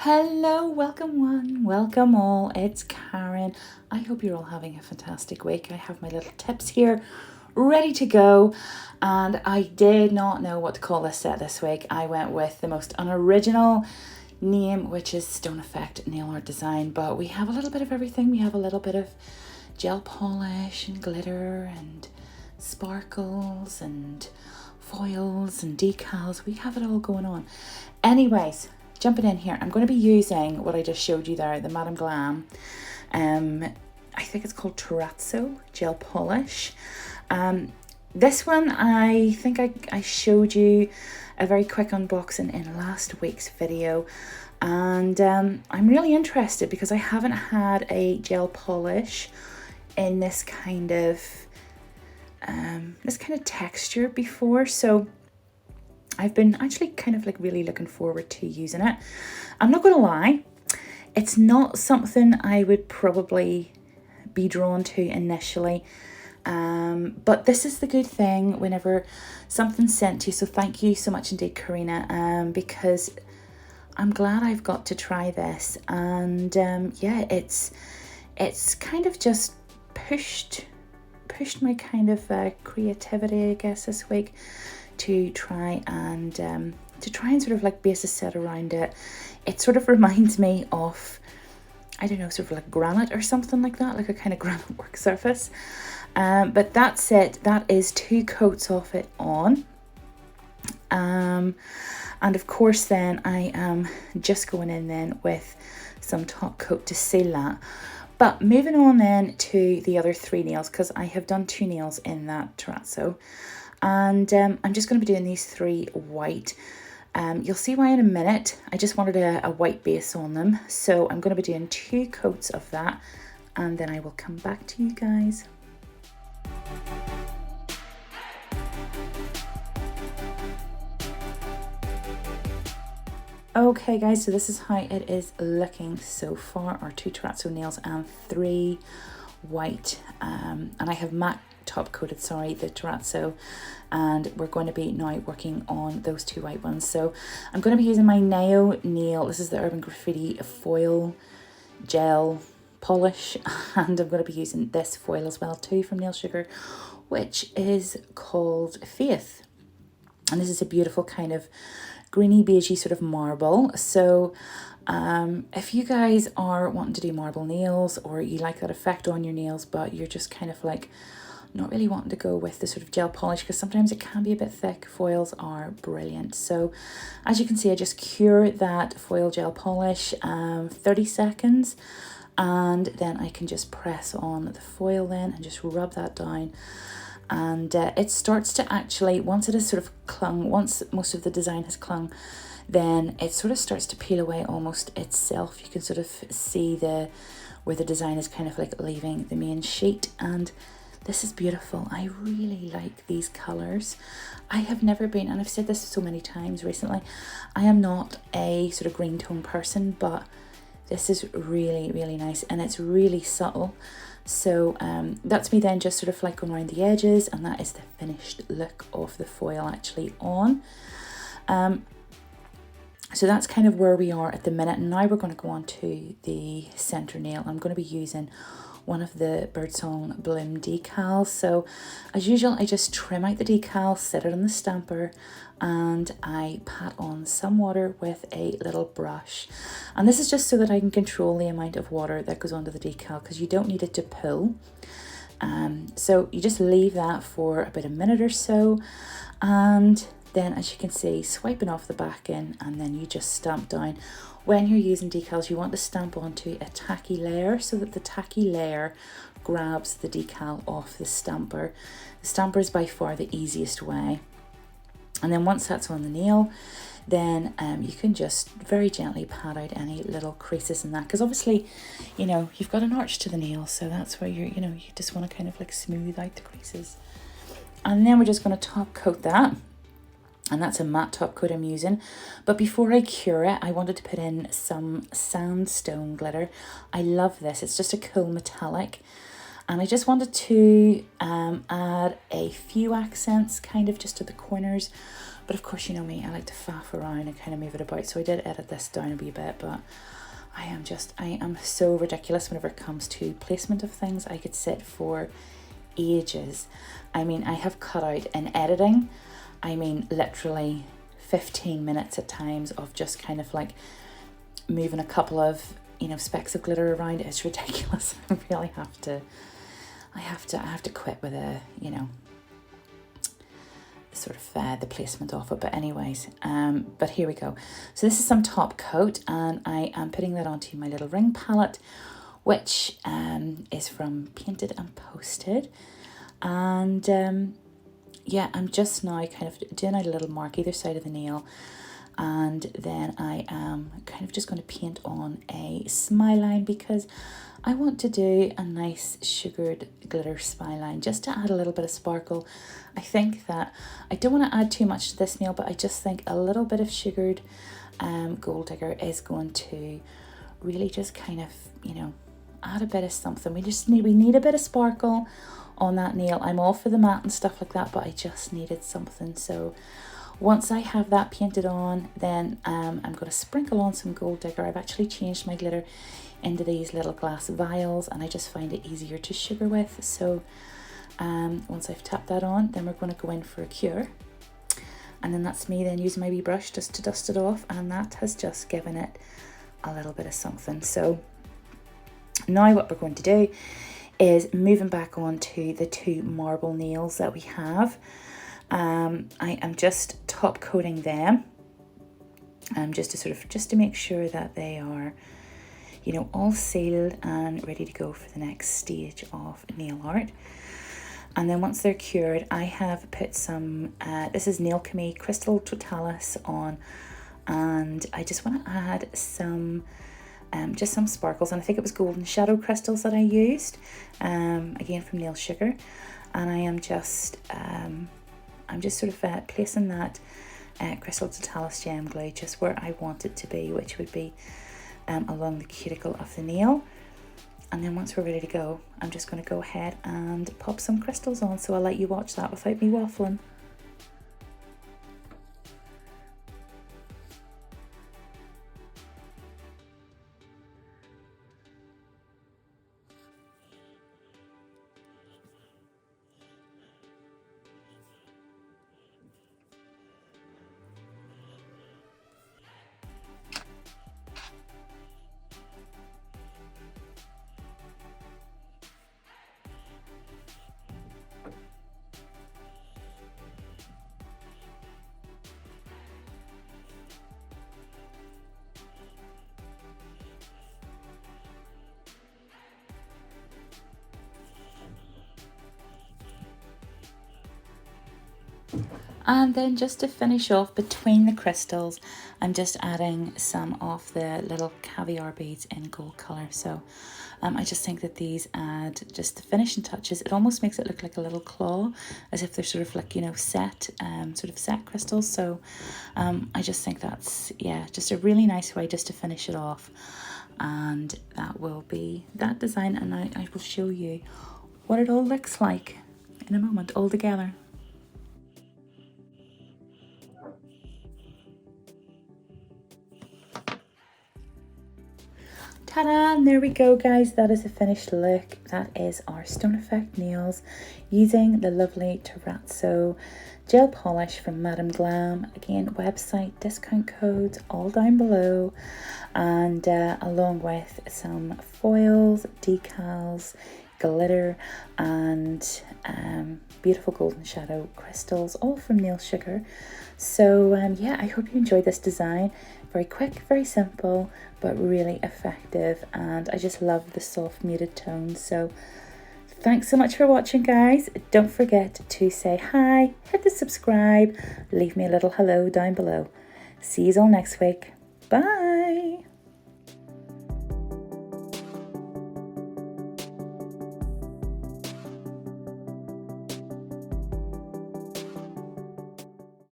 Hello, welcome one, welcome all. It's Karen. I hope you're all having a fantastic week. I have my little tips here ready to go, and I did not know what to call this set this week. I went with the most unoriginal name, which is Stone Effect Nail Art Design, but we have a little bit of everything. We have a little bit of gel polish and glitter and sparkles and foils and decals. We have it all going on. Anyways, jumping in here, I'm going to be using what I just showed you there, the Madame Glam. I think it's called Terrazzo gel polish. This one, I think I showed you a very quick unboxing in last week's video, and I'm really interested because I haven't had a gel polish in this kind of texture before, so I've been actually kind of like really looking forward to using it. I'm not gonna lie, it's not something I would probably be drawn to initially, but this is the good thing whenever something's sent to you. So thank you so much indeed, Karina, because I'm glad I've got to try this, and yeah, it's kind of just pushed my kind of creativity, I guess, this week to try and sort of like base a set around it. It sort of reminds me of, I don't know, sort of like granite or something like that, like a kind of granite work surface. But that's it. That is 2 coats of it on. And of course then I am just going in then with some top coat to seal that. But moving on then to the other 3 nails, because I have done 2 nails in that terrazzo. And I'm just going to be doing these 3 white. You'll see why in a minute. I just wanted a white base on them. So I'm going to be doing 2 coats of that, and then I will come back to you guys. Okay guys, so this is how it is looking so far. Our 2 terrazzo nails and 3 white. And I have matte top coated, the terrazzo, and we're going to be now working on those 2 white ones. So I'm going to be using my Neo nail. This is the Urban Graffiti foil gel polish, and I'm going to be using this foil as well too from Nail Sugar, which is called Faith, and this is a beautiful kind of greeny beigey sort of marble. So if you guys are wanting to do marble nails, or you like that effect on your nails but you're just kind of like not really wanting to go with the sort of gel polish because sometimes it can be a bit thick, foils are brilliant. So as you can see, I just cure that foil gel polish 30 seconds, and then I can just press on the foil then and just rub that down, and it starts to actually, once it has sort of clung, once most of the design has clung, then it sort of starts to peel away almost itself. You can sort of see where the design is kind of like leaving the main sheet, and this is beautiful. I really like these colours. I have never been, and I've said this so many times recently, I am not a sort of green tone person, but this is really, really nice, and it's really subtle. So that's me then just sort of like going around the edges, and that is the finished look of the foil actually on. So that's kind of where we are at the minute. And now we're going to go on to the centre nail. I'm going to be using one of the Birdsong Bloom decals. So as usual, I just trim out the decal, set it on the stamper, and I pat on some water with a little brush. And this is just so that I can control the amount of water that goes onto the decal, because you don't need it to pull. So you just leave that for about a minute or so, and then as you can see, swiping off the back end, and then you just stamp down. When you're using decals, you want to stamp onto a tacky layer so that the tacky layer grabs the decal off the stamper. The stamper is by far the easiest way. And then once that's on the nail, then you can just very gently pat out any little creases in that, because obviously, you know, you've got an arch to the nail, so that's where you just want to kind of like smooth out the creases. And then we're just going to top coat that. And that's a matte top coat I'm using. But before I cure it, I wanted to put in some sandstone glitter. I love this. It's just a cool metallic. And I just wanted to add a few accents kind of just to the corners. But of course, you know me, I like to faff around and kind of move it about. So I did edit this down a wee bit, but I am so ridiculous whenever it comes to placement of things. I could sit for ages. I mean, I have cut out in editing, I mean, literally 15 minutes at times of just kind of like moving a couple of, you know, specks of glitter around. It's ridiculous. I really have to, I have to quit with a, you know, sort of the placement of it. But anyways, but here we go. So this is some top coat, and I am putting that onto my little ring palette, which is from Painted and Posted. And yeah, I'm just now kind of doing out a little mark either side of the nail, and then I am kind of just going to paint on a smile line, because I want to do a nice sugared glitter smile line just to add a little bit of sparkle. I think that I don't want to add too much to this nail, but I just think a little bit of sugared Gold Digger is going to really just kind of, you know, add a bit of something. We need a bit of sparkle on that nail. I'm all for the matte and stuff like that, but I just needed something. So once I have that painted on, then I'm going to sprinkle on some Gold Digger. I've actually changed my glitter into these little glass vials, and I just find it easier to sugar with. So once I've tapped that on, then we're going to go in for a cure, and then that's me then using my wee brush just to dust it off, and that has just given it a little bit of something. So now what we're going to do is moving back on to the two marble nails that we have. I am just top coating them, just to make sure that they are, you know, all sealed and ready to go for the next stage of nail art. And then once they're cured, I have put some, this is Nailchemy Crystal Totalis on, and I just want to add some, just some sparkles, and I think it was golden shadow crystals that I used, again from Nail Sugar, and I am just, I'm just sort of placing that Crystal Totalis gem glue just where I want it to be, which would be along the cuticle of the nail. And then once we're ready to go, I'm just going to go ahead and pop some crystals on. So I'll let you watch that without me waffling. And then just to finish off between the crystals, I'm just adding some of the little caviar beads in gold colour. So I just think that these add just the finishing touches. It almost makes it look like a little claw, as if they're sort of like, you know, set crystals. So I just think that's, yeah, just a really nice way just to finish it off. And that will be that design, and I will show you what it all looks like in a moment all together. Ta-da! And there we go, guys. That is a finished look. That is our Stone Effect nails using the lovely Terrazzo gel polish from Madame Glam. Again, website, discount codes, all down below. And along with some foils, decals, glitter, and beautiful golden shadow crystals, all from Nail Sugar. So yeah, I hope you enjoyed this design. Very quick, very simple, but really effective, and I just love the soft muted tones. So thanks so much for watching, guys. Don't forget to say hi, hit the subscribe, leave me a little hello down below. See you all next week. Bye.